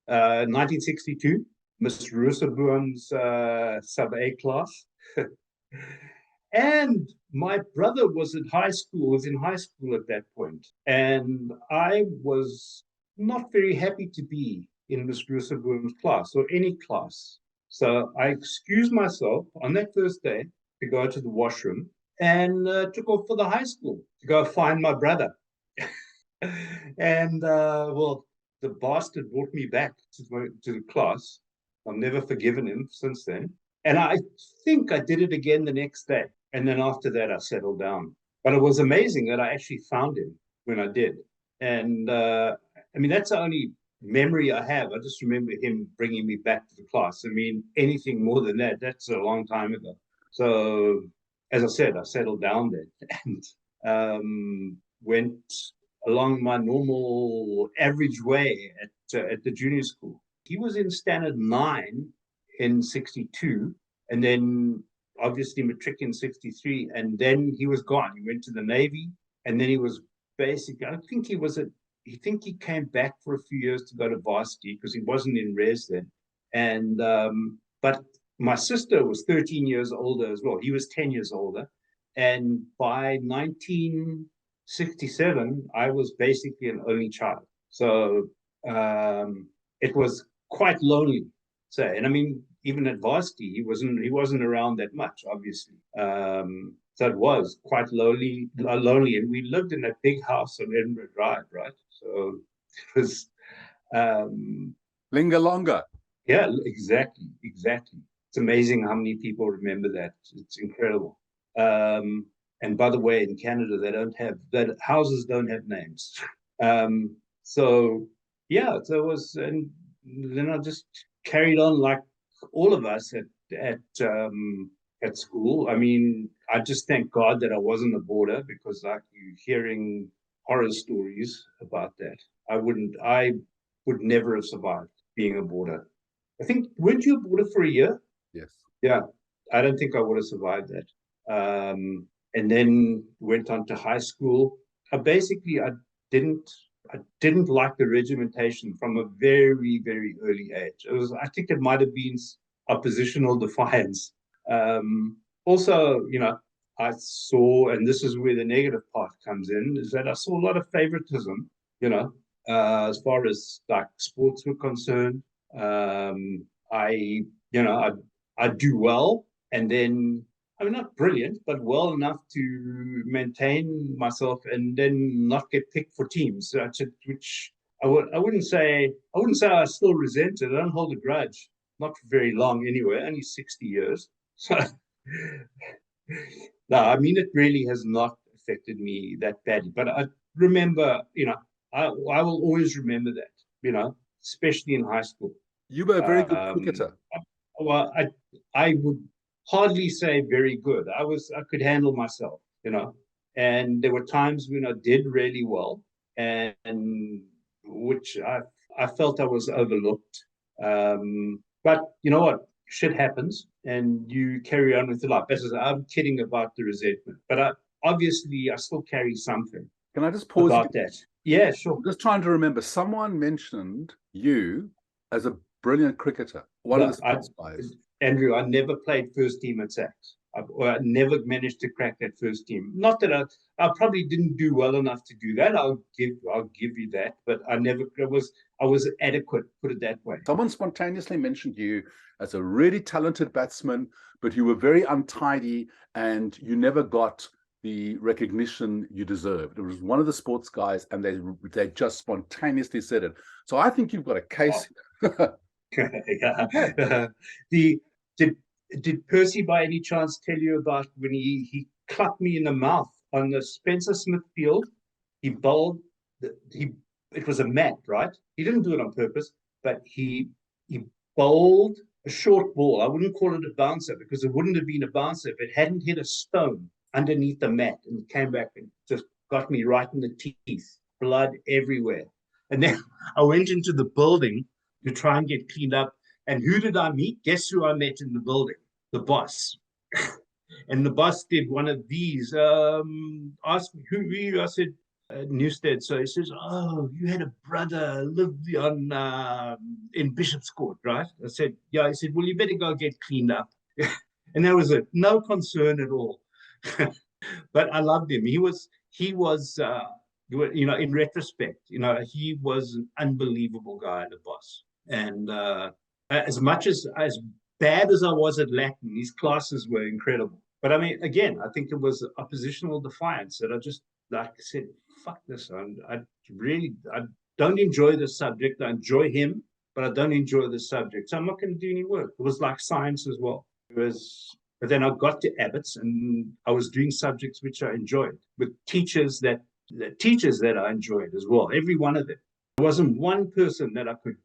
1962, Miss Russaboom's sub A class. And my brother was in high school at that point. And I was not very happy to be in Miss Russaboom's class or any class. So I excused myself on that first day to go to the washroom and took off for the high school to go find my brother. And well, the bastard brought me back to the class. I've never forgiven him since then. And I think I did it again the next day. And then after that, I settled down. But it was amazing that I actually found him when I did. And I mean, that's the only memory I have. I just remember him bringing me back to the class. I mean, anything more than that, that's a long time ago. So, as I said, I settled down then and went along my normal average way at the junior school. He was in standard 9 in 62, and then obviously matric in 63, and then he was gone. He went to the Navy, and then he was basically, I think he came back for a few years to go to varsity because he wasn't in res then. And but my sister was 13 years older as well. He was 10 years older. And by 1967, I was basically an only child. So it was quite lonely, say. And I mean, even at varsity, he wasn't around that much, obviously. So it was quite lonely, and we lived in that big house on Edinburgh Drive, right? So it was Linga Longa. Yeah, exactly. It's amazing how many people remember that. It's incredible. And by the way, in Canada, houses don't have names. So yeah, so it was, and then I just carried on like all of us at school. I mean, I just thank God that I wasn't a boarder, because like you hearing horror stories about that. I would never have survived being a boarder. I think, weren't you a boarder for a year? Yes. Yeah, I don't think I would have survived that. And then went on to high school. I didn't like the regimentation from a very, very early age. I think it might have been oppositional defiance. Also, I saw, and this is where the negative part comes in, is that I saw a lot of favoritism, as far as like sports were concerned. I do well, and then I'm not brilliant, but well enough to maintain myself and then not get picked for teams, which I wouldn't say I still resent it. I don't hold a grudge, not for very long anyway, only 60 years. So no, I mean, it really has not affected me that badly. But I remember, I will always remember that, especially in high school. You were a very good cricketer. Well, I would hardly say very good. I could handle myself, and there were times when I did really well, and which I felt I was overlooked. But you know what? Shit happens, and you carry on with your life. I'm kidding about the resentment, but obviously I still carry something. Can I just pause about that? Yeah, sure. I'm just trying to remember. Someone mentioned you as a brilliant cricketer. One of the sports guys. Andrew, I never played first team at SACS. I never managed to crack that first team. Not that I probably didn't do well enough to do that. I'll give you that, but I was adequate, put it that way. Someone spontaneously mentioned you as a really talented batsman, but you were very untidy and you never got the recognition you deserved. It was one of the sports guys, and they just spontaneously said it. So I think you've got a case. Did Percy by any chance tell you about when he clapped me in the mouth on the Spencer Smith field? He bowled. It was a mat, right? He didn't do it on purpose, but he bowled a short ball. I wouldn't call it a bouncer, because it wouldn't have been a bouncer if it hadn't hit a stone underneath the mat and came back and just got me right in the teeth, blood everywhere. And then I went into the building to try and get cleaned up. And who did I meet? Guess who I met in the building? The boss. And the boss did one of these. Asked me, who are you? I said, Newstead. So he says, "Oh, you had a brother lived on in Bishop's Court, right?" I said, "Yeah." He said, "Well, you better go get cleaned up." And that was it. No concern at all. But I loved him. In retrospect, he was an unbelievable guy, the boss. And as much as bad as I was at Latin, his classes were incredible. But I mean, again, I think it was oppositional defiance that I just, like I said, fuck this. I don't enjoy this subject. I enjoy him, but I don't enjoy the subject. So I'm not going to do any work. It was like science as well. But then I got to Abbott's and I was doing subjects which I enjoyed with teachers that I enjoyed as well. Every one of them. There wasn't one person that I could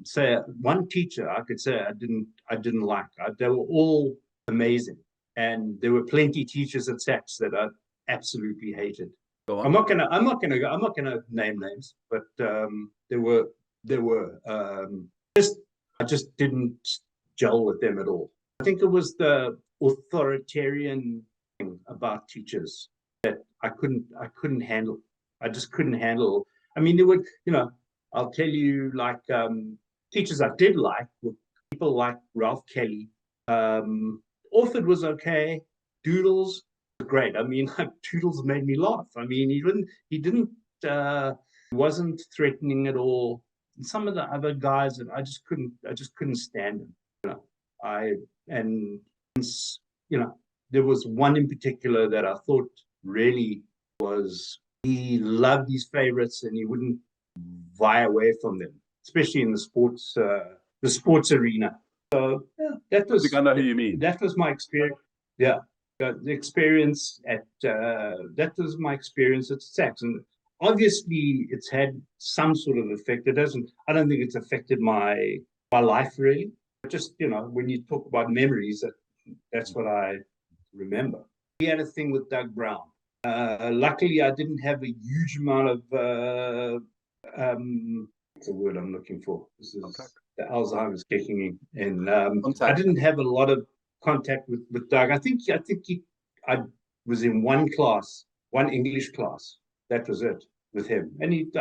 say, one teacher I could say I didn't like. They were all amazing, and there were plenty of teachers at SACS that I absolutely hated. I'm not gonna name names, but there were I just didn't gel with them at all. I think it was the authoritarian thing about teachers that I couldn't handle. I just couldn't handle. I mean, there would, I'll tell you, like teachers I did like were people like Ralph Kelly. Orford was okay. Doodles was great. I mean, Doodles made me laugh. I mean, he wasn't threatening at all. And some of the other guys that I just couldn't stand them. There was one in particular that I thought really was, he loved his favorites and he wouldn't vie away from them, especially in the sports arena. So yeah, I think I know who you mean. That was my experience. Yeah, the experience that was my experience at SACS, and obviously it's had some sort of effect. I don't think it's affected my life really. But just when you talk about memories, that's what I remember. We had a thing with Doug Brown. Luckily, I didn't have a huge amount of what's the word I'm looking for? This is the Alzheimer's kicking in. And I didn't have a lot of contact with Doug. I think I was in one English class. That was it with him. And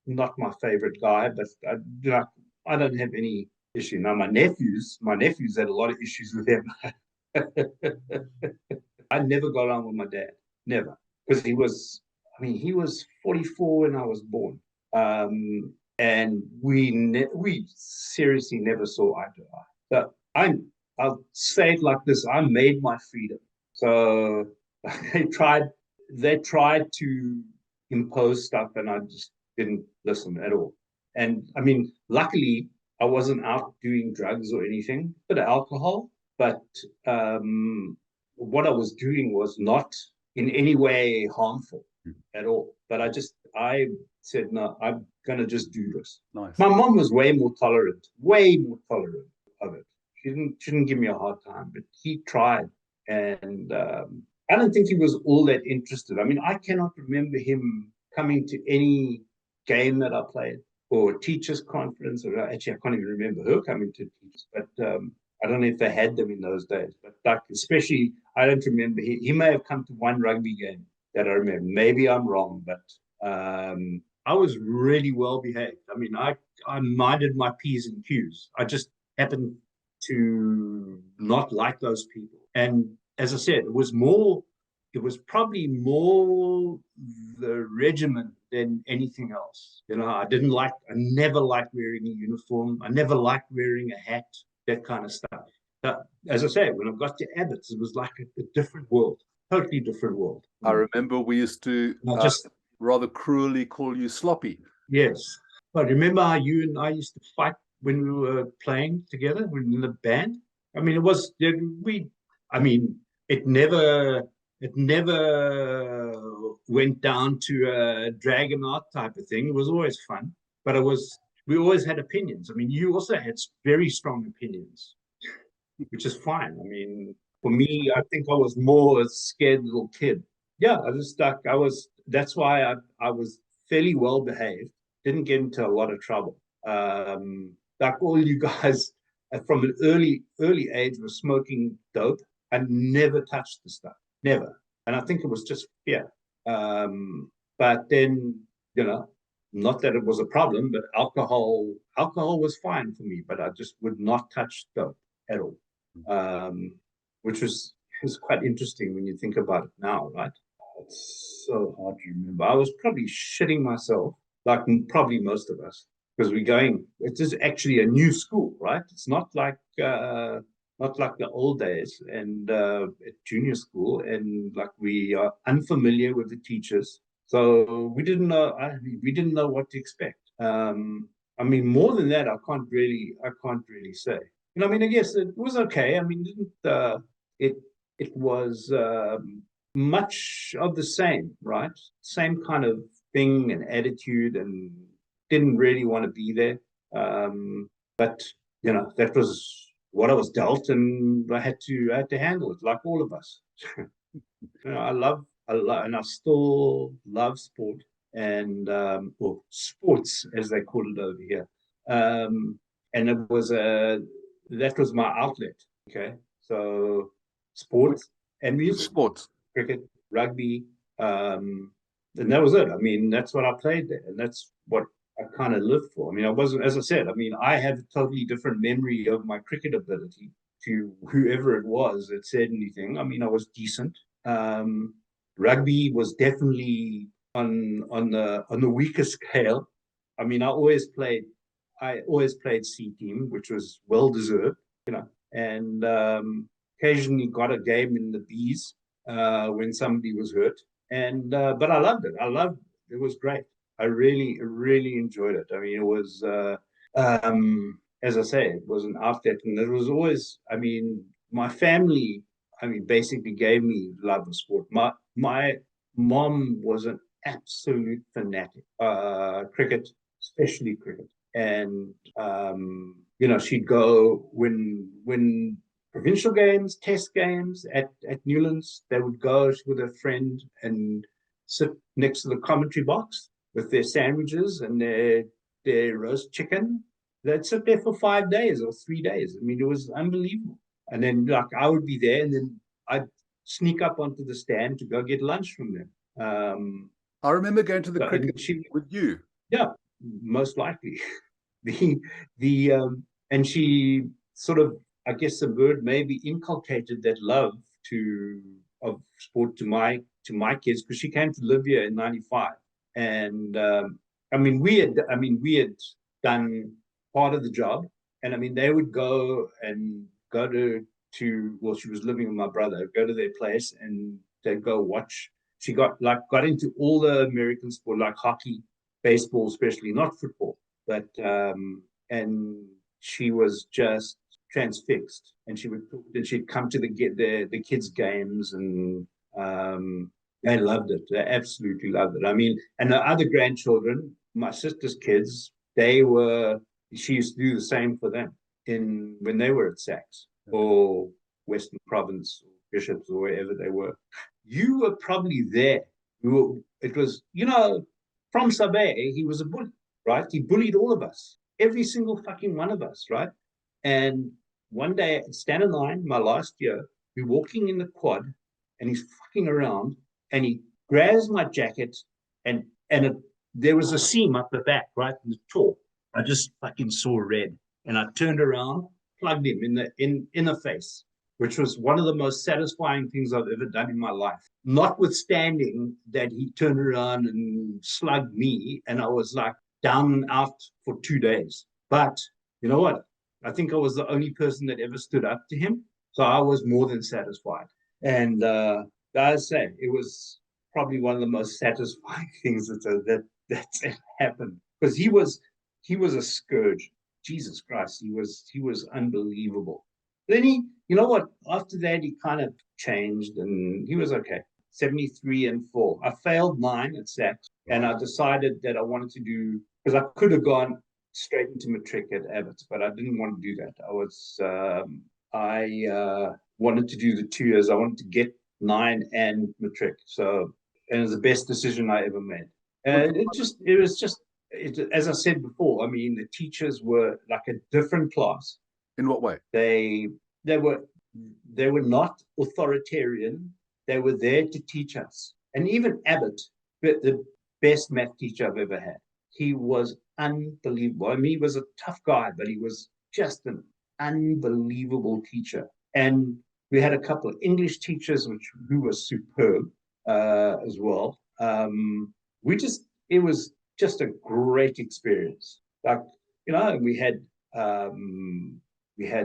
not my favorite guy, but I don't have any issue. Now my nephews had a lot of issues with him. I never got on with my dad, never, because he was 44 when I was born, and we seriously never saw eye to eye. So I'll say it like this: I made my freedom. So they tried to impose stuff, and I just didn't listen at all. And I mean, luckily, I wasn't out doing drugs or anything, but alcohol. But what I was doing was not in any way harmful at all. But I said, no, I'm going to just do this. Nice. My mom was way more tolerant of it. She didn't give me a hard time, but he tried. And I don't think he was all that interested. I mean, I cannot remember him coming to any game that I played or teachers conference, or actually I can't even remember her coming to teachers, but I don't know if they had them in those days. But like, especially, I don't remember. He may have come to one rugby game that I remember. Maybe I'm wrong, but I was really well behaved. I mean, I minded my P's and Q's. I just happened to not like those people. And as I said, it was probably more the regiment than anything else. I never liked wearing a uniform. I never liked wearing a hat, that kind of stuff. But as I say, when I got to Abbott's, it was like a different world, totally different world. I remember we used to rather cruelly call you Sloppy. Yes. But remember how you and I used to fight when we were playing together in the band? I mean, it never went down to a dragon art type of thing. It was always fun, but we always had opinions. I mean, you also had very strong opinions, which is fine. I mean, for me, I think I was more a scared little kid. Yeah, that's why I was fairly well behaved, didn't get into a lot of trouble. Like all you guys from an early age were smoking dope. I never touched the stuff, never. And I think it was just fear. But then, not that it was a problem, but alcohol was fine for me, but I just would not touch dope at all. Which was quite interesting when you think about it now, right? It's so hard to remember. I was probably shitting myself, like probably most of us, because it is actually a new school, right? It's not like the old days and at junior school, and like we are unfamiliar with the teachers, so we didn't know what to expect. I mean, more than that, I can't really say. And I mean, I guess it was okay. I mean, it it was much of the same, right? Same kind of thing and attitude, and didn't really want to be there. But that was what I was dealt, and I had to handle it like all of us. I love, and I still love sport and well, sports as they call it over here. And that was my outlet. Okay, so sports and music, Sports. cricket, rugby, and that was it. I mean, that's what I played there, and that's what I kind of lived for. I mean, I wasn't, as I said, I mean, I have a totally different memory of my cricket ability to whoever it was that said anything. I mean, I was decent. Um, Rugby was definitely on the weaker scale. I mean, I always played C team, which was well deserved, and occasionally got a game in the Bs when somebody was hurt. And but I loved it. It was great. I really enjoyed it. I mean, it was as I say, it was an outlet, and it was always. I mean, my family. I mean, basically gave me love of sport. My mom was an absolute fanatic. Cricket, especially cricket, and she'd go when provincial games, test games at Newlands. They would go with a friend and sit next to the commentary box with their sandwiches and their roast chicken. They'd sit there for 5 days or 3 days. I mean, it was unbelievable. And then like I would be there, and then I'd sneak up onto the stand to go get lunch from them. I remember going to the So, cricket with you. yeah, most likely. The and she sort of, I guess the word maybe inculcated that love of sport to my kids, because she came to live here in '95, and we had done part of the job, and I mean they would go to well, she was living with my brother, go to their place, and they'd go watch. She got into all the American sport, like hockey, baseball, especially, not football, but and she was just transfixed. And she'd come to the kids' games, and they loved it. They absolutely loved it. I mean, and the other grandchildren, my sister's kids, she used to do the same for them when they were at SACS or Western Province or Bishops or wherever they were. You were probably there. It was, from Sabe, he was a bully, right? He bullied all of us, every single fucking one of us, right? And one day at Standard 9, my last year, we're walking in the quad, and he's fucking around, and he grabs my jacket, and there was a seam up the back, right in the top. I just fucking saw red, and I turned around, plugged him in the face, which was one of the most satisfying things I've ever done in my life. Notwithstanding that he turned around and slugged me, and I was like down and out for 2 days. But you know what? I think I was the only person that ever stood up to him. So I was more than satisfied. And I say, it was probably one of the most satisfying things that's happened, because he was a scourge. Jesus Christ, he was unbelievable. Then you know what? After that, he kind of changed, and he was okay. 73-4. I failed 9 at SACS, and I decided that I wanted to do, because I could have gone straight into matric at Abbott's, but I didn't want to do that. I wanted to do the 2 years. I wanted to get 9 and matric. So, and it was the best decision I ever made. And as I said before, I mean, the teachers were like a different class. In what way? They were not authoritarian. They were there to teach us. And even Abbott, the best math teacher I've ever had, he was unbelievable. I mean, he was a tough guy, but he was just an unbelievable teacher. And we had a couple of English teachers, who were superb as well. It was just a great experience. Like, we had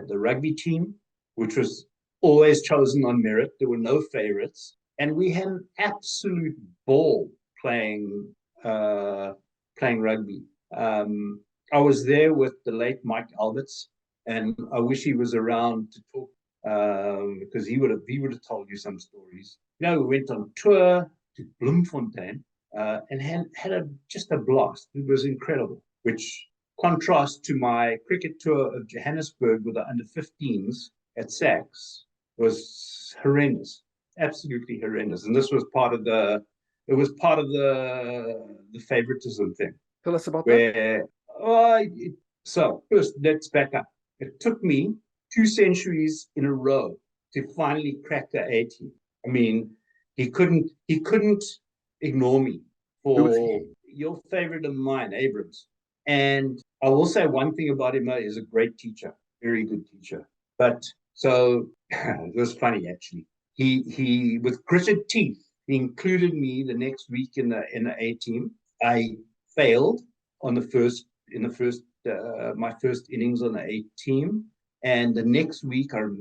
the rugby team, which was always chosen on merit. There were no favorites, and we had an absolute ball playing rugby. I was there with the late Mike Alberts, and I wish he was around to talk because he would have told you some stories. We went on tour to Bloemfontein and had just a blast. It was incredible, which contrasts to my cricket tour of Johannesburg with the under-15s at SACS was horrendous, absolutely horrendous. And this was part of the favoritism thing. Tell us about that. So first, let's back up. It took me 2 centuries in a row to finally crack the A team. I mean, he couldn't ignore me for your favorite of mine, Abrams. And I will say one thing about him: he's a great teacher, very good teacher. But so it was funny actually. He with gritted teeth, he included me the next week in the A team. I failed on my first innings on the A team, and the next week I'll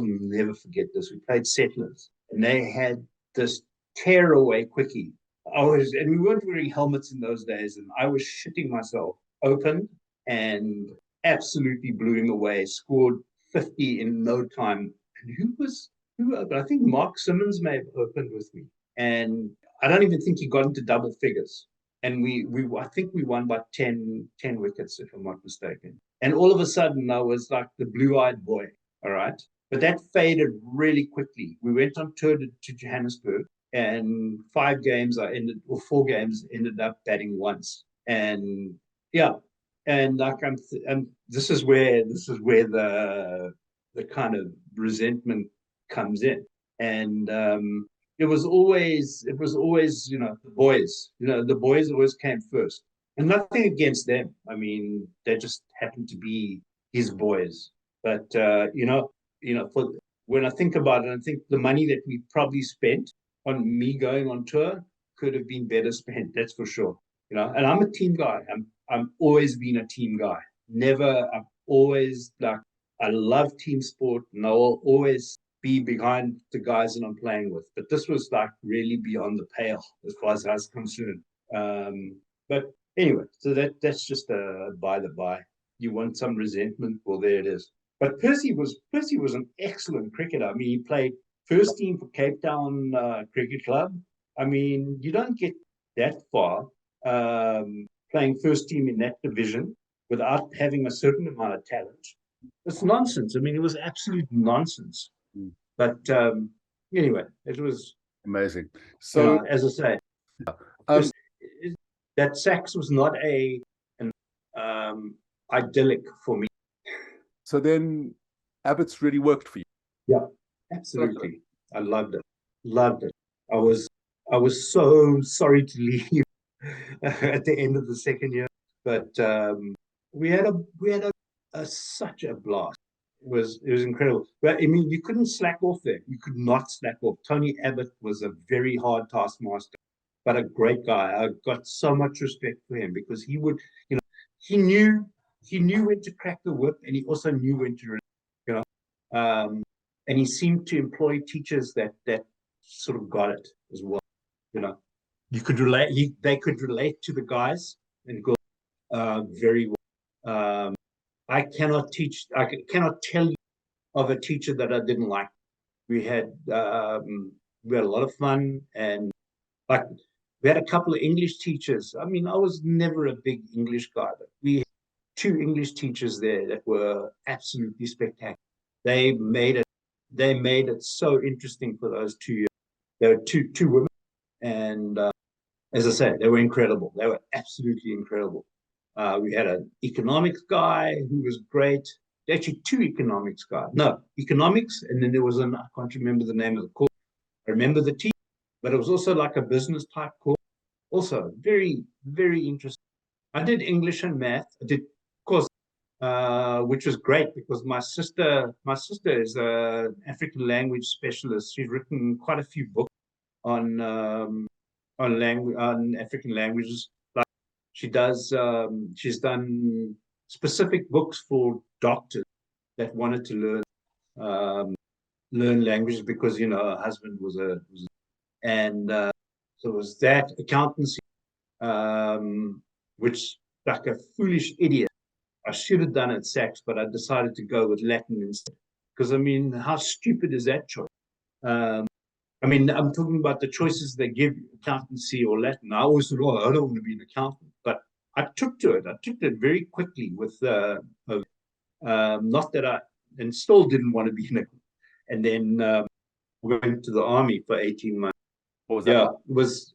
never forget this. We played Settlers, and they had this tearaway quickie. And we weren't wearing helmets in those days, and I was shitting myself. Opened and absolutely blew him away. Scored 50 in no time. And I think Mark Simmons may have opened with me, and I don't even think he got into double figures. And I think we won by 10 wickets, if I'm not mistaken. And all of a sudden, I was like the blue-eyed boy. All right, but that faded really quickly. We went on tour to Johannesburg, and 4 games ended up batting once. And yeah, and like and this is where the kind of resentment comes in. And it was always the boys. The boys always came first, and nothing against them. I mean, they just happened to be his boys. But for when I think about it, I think the money that we probably spent on me going on tour could have been better spent. That's for sure. And I'm a team guy. I'm always been a team guy. I've always I love team sport, and I'll always be behind the guys that I'm playing with. But this was really beyond the pale as far as I was concerned. But anyway, so that's just a by the by. You want some resentment? Well, there it is. But Percy was an excellent cricketer. I mean, he played first team for Cape Town Cricket Club. I mean, you don't get that far playing first team in that division without having a certain amount of talent. It's nonsense. I mean, it was absolute nonsense. But anyway, it was amazing. So, as I say, that SACS was not an idyllic for me. So then, Abbott's really worked for you. Yeah, absolutely. I loved it. Loved it. I was so sorry to leave at the end of the second year, but we had such a blast. It was incredible. But I mean, you couldn't slack off there. You could not slack off. Tony Abbott was a very hard taskmaster, but a great guy. I got so much respect for him because he would, he knew when to crack the whip, and he also knew when to, and he seemed to employ teachers that sort of got it as well. You could relate. They could relate to the guys and go very well. I cannot tell you of a teacher that I didn't like. We had a lot of fun, and we had a couple of English teachers. I mean, I was never a big English guy, but we had 2 English teachers there that were absolutely spectacular. They made it so interesting for those 2 years. There were two women, and as I said, they were incredible. They were absolutely incredible. We had an economics guy who was great. Actually, 2 economics guys. No, economics, and then there was I can't remember the name of the course. I remember the teacher, but it was also like a business type course. Also very, very interesting. I did English and math. I did, of course, which was great because my sister is an African language specialist. She's written quite a few books on African languages. Like she's done specific books for doctors that wanted to learn languages because her husband was and so it was that accountancy, which like a foolish idiot. I should have done it SACS, but I decided to go with Latin instead. Because I mean, how stupid is that choice? Um, I mean, I'm talking about the choices they give you, accountancy or Latin. I always thought, oh, I don't want to be an accountant, but I took to it. I took to it very quickly with not that I, and still didn't want to be an accountant. And then went to the army for 18 months. What was that? Yeah, it was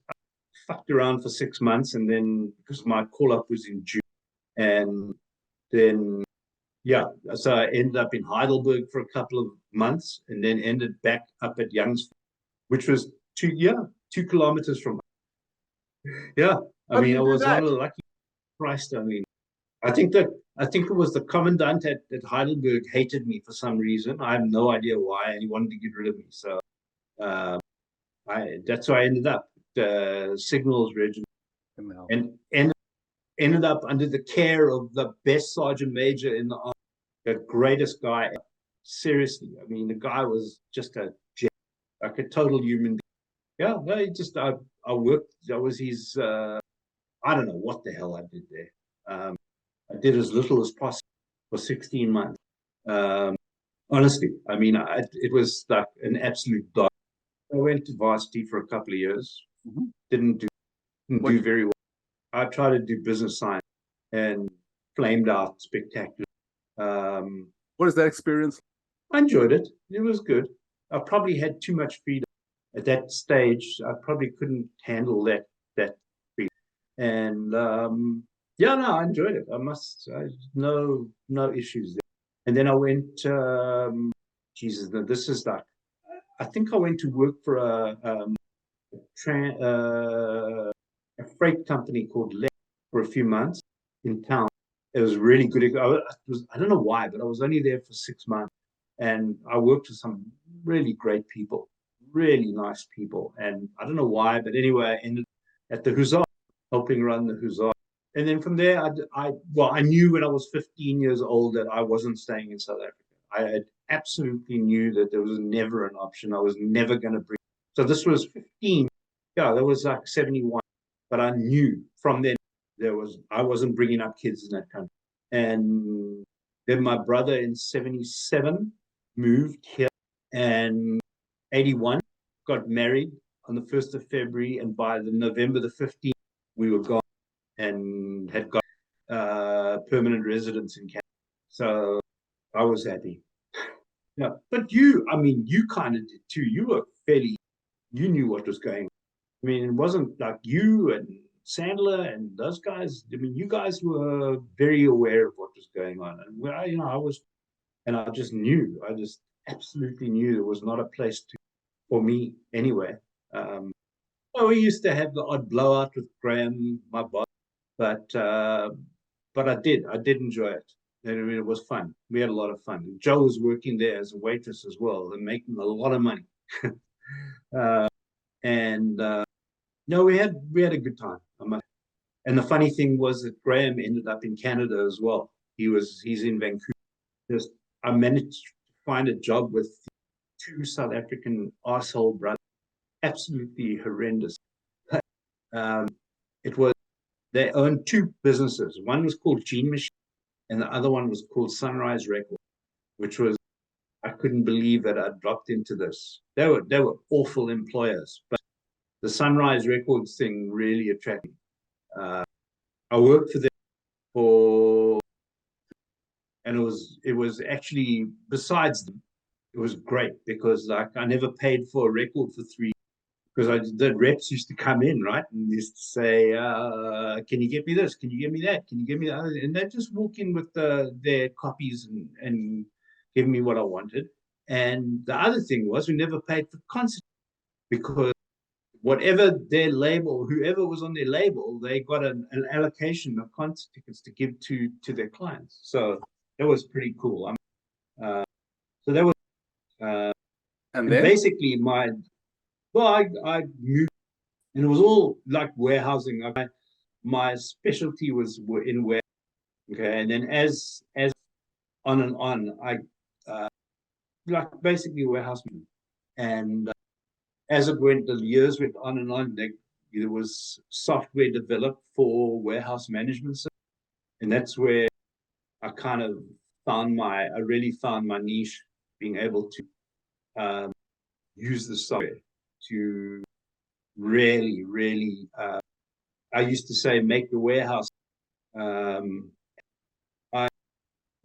fucked around for 6 months, and then because my call up was in June, and then yeah, so I ended up in Heidelberg for a couple of months, and then ended back up at Youngsford, which was 2 kilometers from. Yeah, I How did mean, you I do was one that? of the lucky. Christ, I mean, I think it was the commandant at Heidelberg hated me for some reason. I have no idea why, and he wanted to get rid of me. So uh, that's why I ended up the Signals Regiment, and ended up under the care of the best sergeant major in the army, the greatest guy. Seriously, I mean, the guy was just like a total human being. Yeah, no, I worked. That was his. I don't know what the hell I did there. I did as little as possible for 16 months. Um, Honestly, I mean, it was like an absolute dog. I went to varsity for a couple of years. Mhm. Didn't do What did very well. I tried to do business science and flamed out spectacular. Um, what is that experience? I enjoyed it. It was good. I probably had too much freedom at that stage. I probably couldn't handle that freedom. And yeah, no, I enjoyed it. No issues there. And then I went. Jesus, this is like. I think I went to work for a freight company called Lex for a few months in town. It was really good. I don't know why, but I was only there for 6 months, and I worked with some really great people, really nice people. And I don't know why, but anyway, I ended at the Hussar, helping run the Hussar. And then from there, I knew when I was 15 years old that I wasn't staying in South Africa. I absolutely knew that there was never an option. I was never going to bring. So this was 15. Yeah, that was like 71. But I knew from then I wasn't bringing up kids in that country. And then my brother in 77 moved here, and 81 got married on the 1st of February, and by the November the 15th we were gone and had got permanent residence in Canada. So I was happy. Yeah, but I mean, you kind of did too. You knew what was going on. I mean, it wasn't like you and Sandler and those guys. I mean, you guys were very aware of what was going on, and I just knew. I just absolutely knew there was not a place for me anyway. Um, we used to have the odd blowout with Graham, my boss, but I did enjoy it. I mean, it was fun. We had a lot of fun. Joe was working there as a waitress as well and making a lot of money. And no, we had a good time. And the funny thing was that Graham ended up in Canada as well. He's in Vancouver. Just I managed to find a job with 2 South African asshole brothers. Absolutely horrendous. Um, it was they owned 2 businesses. One was called Gene Machine, and the other one was called Sunrise Records, which was I couldn't believe that I dropped into this. They were awful employers, but the Sunrise Records thing really attracted me. I worked for them for, and it was actually besides them, it was great because like I never paid for a record for 3 because the reps used to come in, right, and used to say, "Can you get me this? Can you get me that? Can you get me that?" And they'd just walk in with their copies and give me what I wanted. And the other thing was we never paid for concerts because whatever their label, whoever was on their label, they got an allocation of concert tickets to give to their clients. So that was pretty cool. So that was And and then basically I moved, and it was all like warehousing. My specialty was in warehousing. Okay, and then as on and on, I like basically warehouse management. And as it went, the years went on and on. There was software developed for warehouse management, and that's where I kind of I really found my niche, being able to use the software to really, really. I used to say make the warehouse. I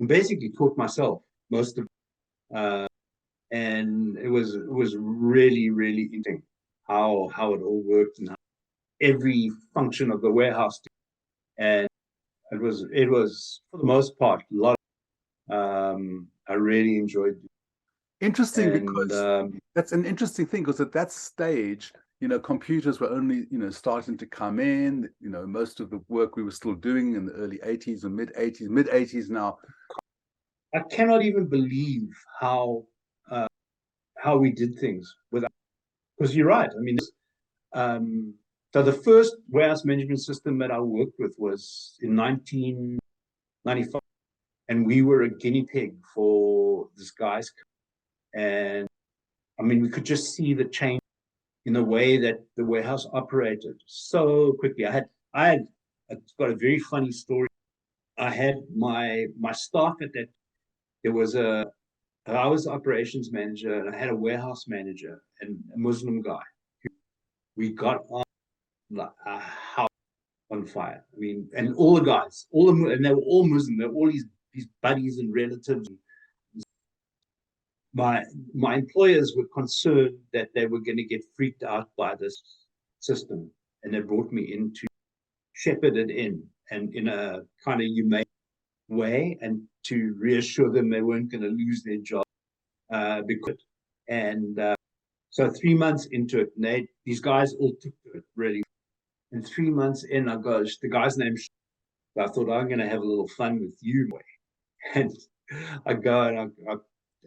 basically taught myself most of. And it was really, really interesting how it all worked and how every function of the warehouse. And it was for the most part a lot. I really enjoyed it. interesting, And because that's an interesting thing, because at that stage, computers were only, starting to come in. Most of the work we were still doing in the early 80s and mid 80s now. I cannot even believe how we did things without, because you're right. I mean, so the first warehouse management system that I worked with was in 1995, and we were a guinea pig for this guy's. And I mean, we could just see the change in the way that the warehouse operated so quickly. It's got a very funny story. I had my staff at that. I was the operations manager, and I had a warehouse manager and a Muslim guy. We got on like a house on fire. I mean, and all the guys, and they were all Muslim. They were all these buddies and relatives. My employers were concerned that they were going to get freaked out by this system, and they brought me in to shepherd it in a kind of humane way, and to reassure them they weren't going to lose their job because. And so 3 months into it, these guys all took to it really. And 3 months in, the guy's name. I thought, I'm going to have a little fun with you, boy. And I go and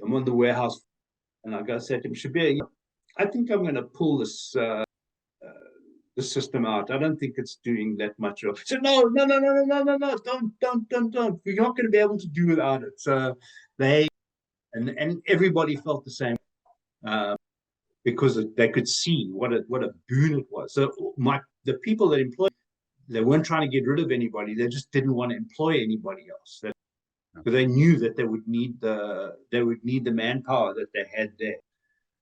I'm on the warehouse, and I go say to him, Shabir, I think I'm going to pull the system out. I don't think it's doing that much. He said, no, don't. We're not going to be able to do without it. So and everybody felt the same, because they could see what a boon it was. So the people that employed, they weren't trying to get rid of anybody. They just didn't want to employ anybody else. Because they knew that they would need the manpower that they had there,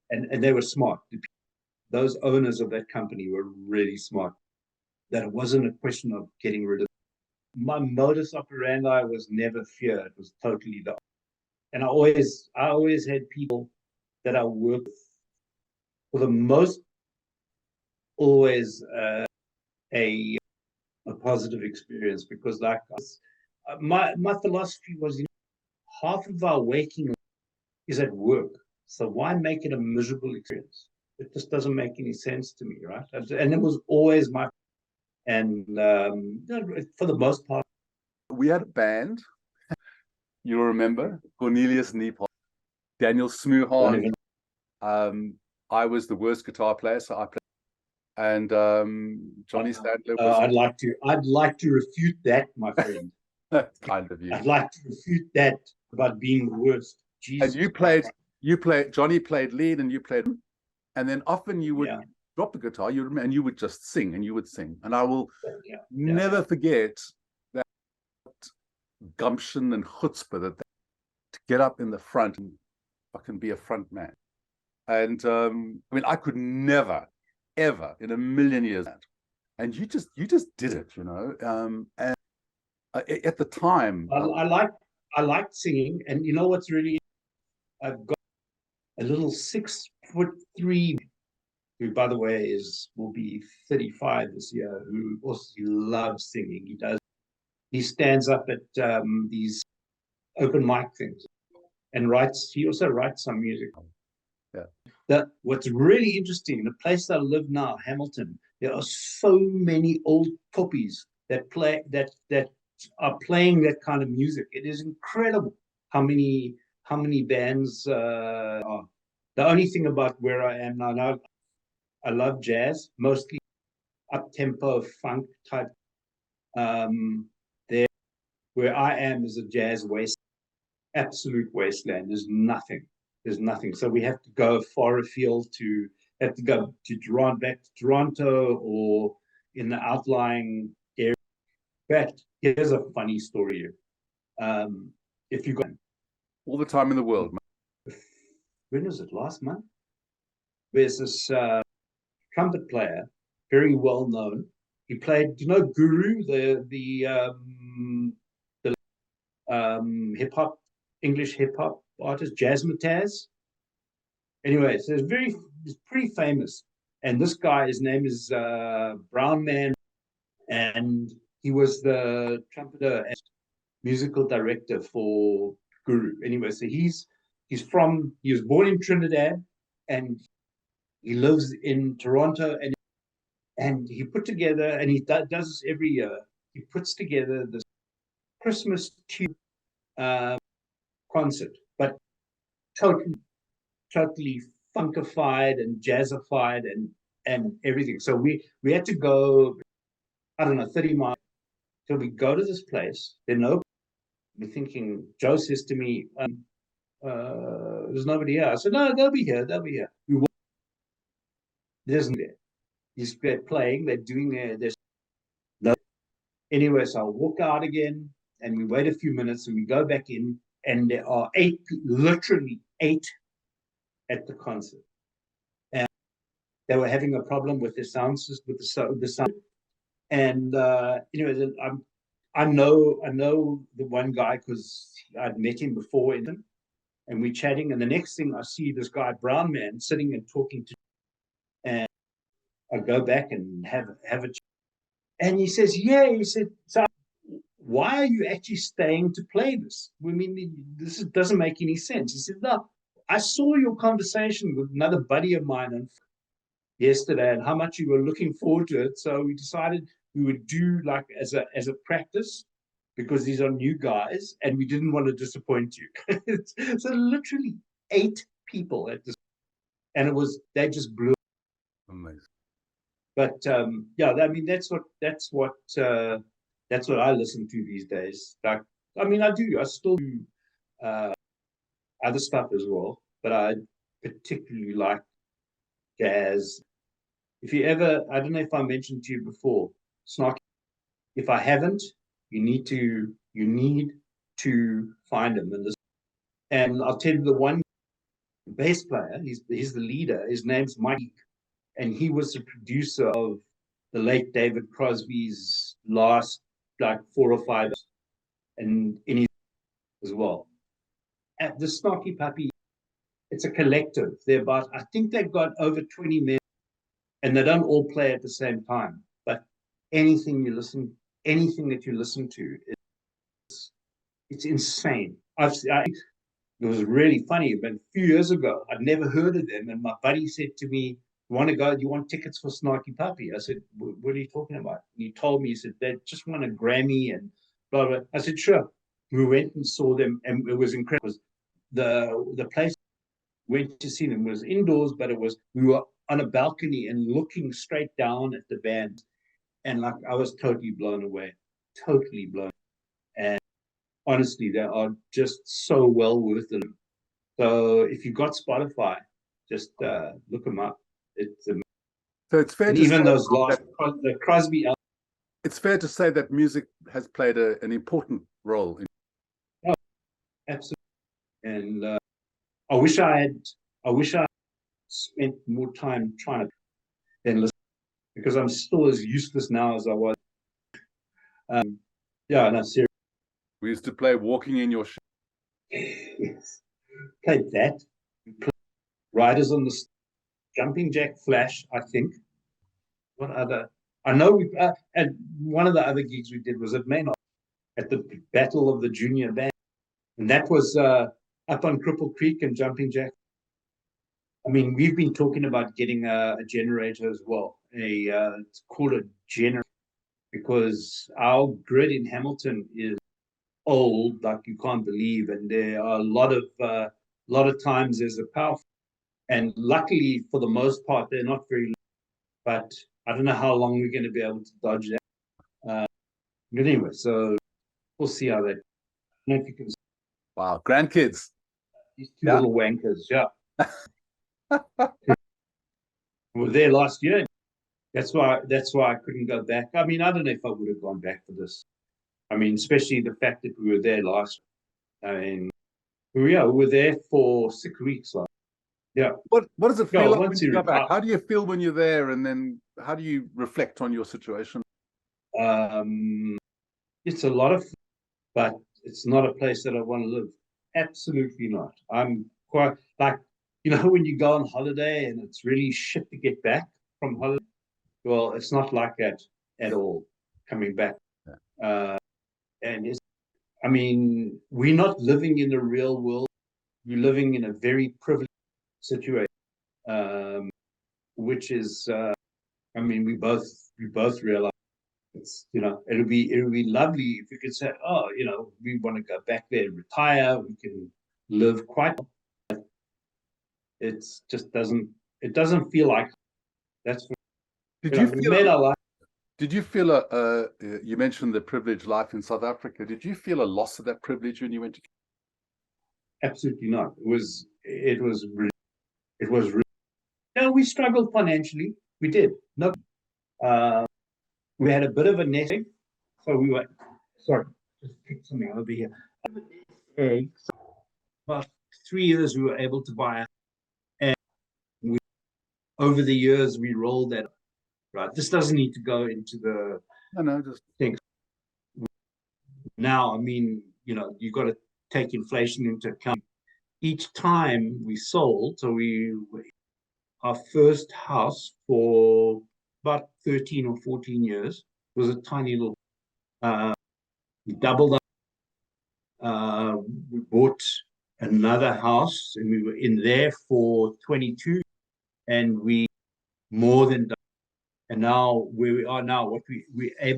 and they were smart. Those owners of that company were really smart. That it wasn't a question of getting rid of. My modus operandi was never fear. It was totally the. And I always had people that I worked with, for the most, always a positive experience, because like my philosophy was, half of our waking life is at work. So why make it a miserable experience? It just doesn't make any sense to me, right? And it was always and for the most part. We had a band, you'll remember, Cornelius Nepal, Daniel Smoohan. I was the worst guitar player, so I played. And Johnny Stadler was. I'd like to refute that, my friend. That's kind of you. I'd like to refute that about being the worst. Jesus. And Johnny played lead, and you played, and then often you would drop the guitar, and you would just sing, and I will never forget that gumption and chutzpah to get up in the front and fucking be a front man. And I mean, I could never, ever in a million years. And you just did it, and at the time, I liked singing, and you know what's really, I've got a little 6'3", who, by the way, will be 35 this year, who also loves singing. He stands up at these open mic things and he also writes some music. Yeah. what's really interesting, the place I live now, Hamilton, there are so many old poppies that are playing that kind of music. It is incredible how many bands are. The only thing about where I am now, I love jazz, mostly up tempo funk type. There, where I am is a jazz waste, absolute wasteland. There's nothing. There's nothing. So we have to go far afield to have to go to Toronto, back to Toronto, or in the outlying area. But here's a funny story. If you got All the time in the world. when was it? Last month? There's this trumpet player, very well known. He played, you know, Guru, the hip hop, English hip hop artist, Jazzmatazz. Anyway, so he's pretty famous. And this guy, his name is Brown Man, and he was the trumpeter and musical director for Guru. Anyway, so he was born in Trinidad, and he lives in Toronto, and he put together, and he does this every year. He puts together this Christmas tune concert, but totally funkified and jazzified and everything. So we had to go, I don't know, 30 miles. So we go to this place. We're thinking, Joe says to me, there's nobody here. I said, no, they'll be here. They'll be here. There's nobody there. They're playing, they're doing their no. Anyway, so I walk out again, and we wait a few minutes, and we go back in, and there are literally eight at the concert. And they were having a problem with the sound system, with the sound. And anyway, I know the one guy because I'd met him before in them, and we're chatting. And the next thing I see this guy, Brown Man, sitting and talking to, and I go back and have a chat. And he says, yeah, he said, so why are you actually staying to play this? I mean, this doesn't make any sense. He said, no, I saw your conversation with another buddy of mine yesterday and how much you were looking forward to it. So we decided we would do like as a practice, because these are new guys and we didn't want to disappoint you. So literally 8 people at this, and they just blew. Amazing. But yeah, I mean that's what I listen to these days. Like, I mean, I still do other stuff as well, but I particularly like jazz. If you ever, I don't know if I mentioned to you before, Snarky. If I haven't, you need to find him. And I'll tell you the one bass player. He's the leader. His name's Mike, and he was the producer of the late David Crosby's last like 4 or 5, and in his as well. At the Snarky Puppy, it's a collective. I think they've got over 20 men, and they don't all play at the same time. But anything that you listen to, it's insane. It was really funny, but a few years ago, I'd never heard of them, and my buddy said to me, "You want to go? You want tickets for Snarky Puppy?" I said, "What are you talking about?" And he told me, he said, "They just won a Grammy and blah blah." I said, "Sure." We went and saw them, and it was incredible. The place we went to see them was indoors, but we were on a balcony and looking straight down at the band, and like I was totally blown away, totally blown. And honestly, they are just so well worth it. So if you've got Spotify, just look them up. So it's fair and to even say those last that, the Crosby album. it's fair to say that music has played an important role in. Oh, absolutely. And I wish I spent more time trying to then listen, because I'm still as useless now as I was. Yeah, no, seriously. We used to play Walking in Your Shoes. Yes. Played that. Played Riders on the Jumping Jack Flash, I think. What other? I know and one of the other gigs we did was at Maynard at the Battle of the Junior Band, and that was up on Cripple Creek and Jumping Jack. I mean, we've been talking about getting a generator as well. It's called a generator because our grid in Hamilton is old, like you can't believe, and there are a lot of times there's a power, and luckily for the most part they're not very, but I don't know how long we're going to be able to dodge that. But anyway, so we'll see how that. I don't know if you can see Wow, grandkids. these two Yeah. little wankers. Yeah, we were there last year. That's why I couldn't go back. I mean, I don't know if I would have gone back for this. I mean, especially the fact that we were there last. I mean, we were there for 6 weeks. Yeah. What does it Yeah, feel like when once you you go back? retire, How do you feel when you're there, and then how do you reflect on your situation? it's a lot of, but it's not a place that I want to live. Absolutely not. I'm quite like, when you go on holiday and it's really shit to get back from holiday. Well, it's not like that at all coming back. And I mean, we're not living in the real world. We're living in a very privileged situation, um, which is, I mean, we both realize it's, it'll be lovely if you could say, oh, we want to go back there and retire. We can live quite. It's just it doesn't feel like that's. Did you We feel made our life. Did you feel you mentioned the privileged life in South Africa. Did you feel a loss of that privilege when you went to? Absolutely not. It was really, no, we struggled financially. We did. No, uh, we had a bit of a nest egg. So we were, sorry, just pick something over here. Egg. So about 3 years, we were able to buy, and over the years, we rolled that. Right. This doesn't need to go into the No, just things. Now, I mean, you've got to take inflation into account. Each time we sold, so our first house for about 13 or 14 years was a tiny little, we doubled up. We bought another house and we were in there for 22, and we more than doubled. And now where we are now, what we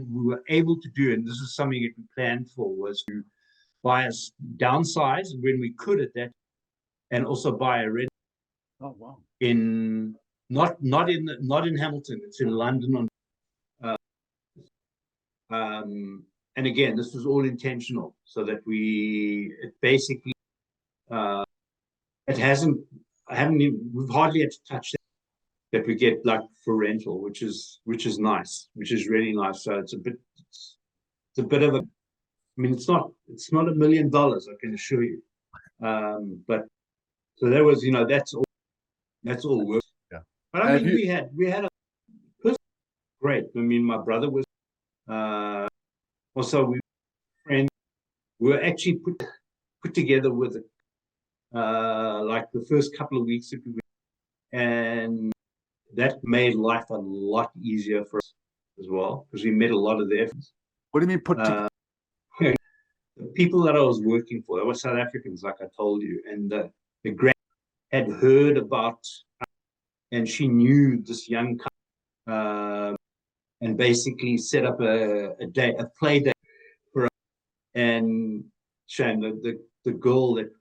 were able to do, and this is something that we planned for, was to buy us downsize when we could at that, and also buy a rent. oh wow. In not in Hamilton. It's in London. Uh, and again, this was all intentional, so that it basically uh, it hasn't. I haven't even, we've hardly had to touch that we get like for rental, which is nice, which is really nice. So it's a bit of a. I mean, it's not $1 million, I can assure you. But so that was, that's all work. Yeah. But I mean, we had a person great. I mean, my brother was also we friends. We were actually put together with like the first couple of weeks that we went, and that made life a lot easier for us as well, because we met a lot of their friends. What do you mean put together? The people that I was working for, they were South Africans, like I told you, and the grand had heard about, and she knew this young couple, and basically set up a play day for us. And Shane, the girl that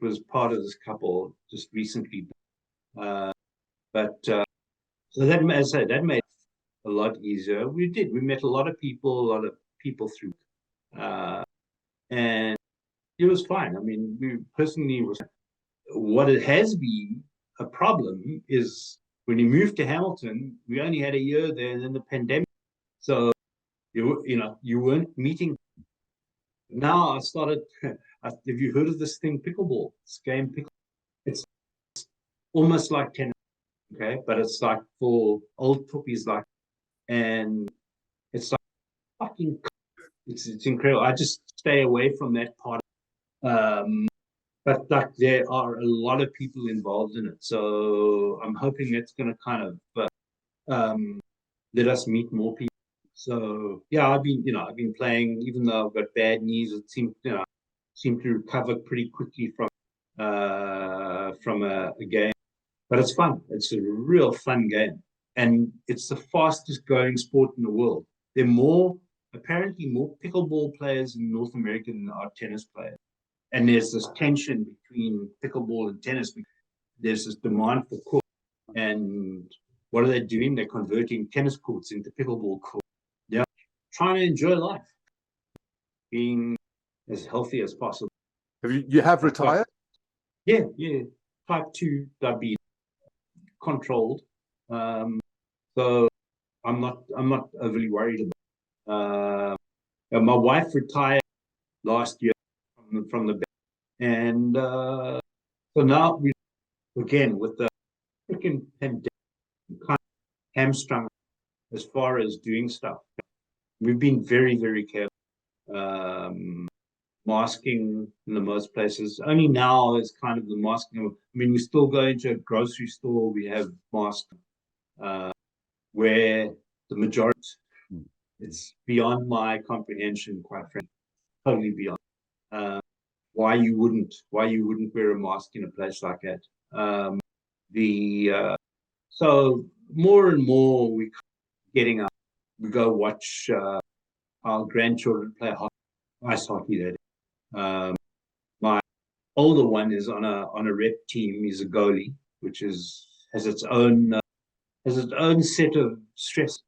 was part of this couple just recently, but so that, as I said, that made it a lot easier. We met a lot of people through, and it was fine. I mean, we personally was. What it has been a problem is when you moved to Hamilton, we only had a year there, and then the pandemic. So you weren't meeting. Now I started. Have you heard of this thing, pickleball? This game, pickle. It's almost like tennis, okay, but it's like for old puppies, like, and it's like fucking. It's incredible. I just stay away from that part. But like there are a lot of people involved in it, so I'm hoping that's going to kind of let us meet more people. So yeah, I've been playing, even though I've got bad knees. It seemed to recover pretty quickly from a game. but it's fun. It's a real fun game. And it's the fastest growing sport in the world. There are apparently more pickleball players in North America than there are tennis players. And there's this tension between pickleball and tennis. There's this demand for courts. And what are they doing? They're converting tennis courts into pickleball courts. They're trying to enjoy life, being as healthy as possible. You have retired? Yeah. Type 2 diabetes, controlled. So I'm not overly worried about it. My wife retired last year from the bank. And so now we, again, with the freaking pandemic, kind of hamstrung as far as doing stuff. We've been very, very careful. Masking in the most places. Only now is kind of the masking. I mean, we still go into a grocery store, we have masks, where the majority, it's beyond my comprehension, quite frankly, totally beyond. Why you wouldn't wear a mask in a place like that? So more and more we getting up. We go watch our grandchildren play ice hockey. That my older one is on a rep team. He's a goalie, which has its own set of stress.